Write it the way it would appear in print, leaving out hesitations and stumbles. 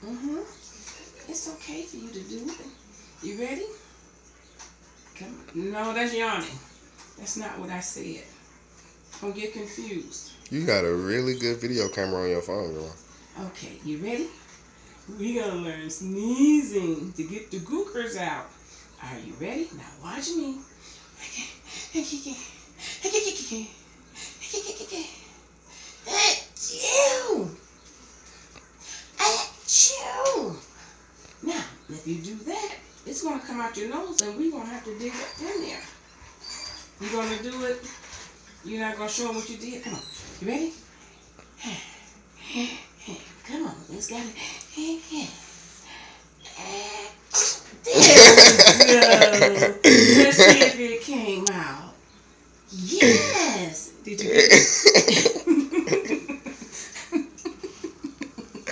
Mm-hmm. It's okay for you to do it. You ready? Come on. No, that's yawning. That's not what I said. Don't get confused. You got a really good video camera on your phone, girl. Okay, you ready? We gonna learn sneezing to get the gookers out. Are you ready? Now watch me. Achoo! Achoo! Now, if you do that, it's gonna come out your nose and we're gonna have to dig up in there. You gonna do it? You're not gonna show them what you did? Come on. You ready? Come on, let's get it. There we go. Let's see if it came out. Yes. Did you get it?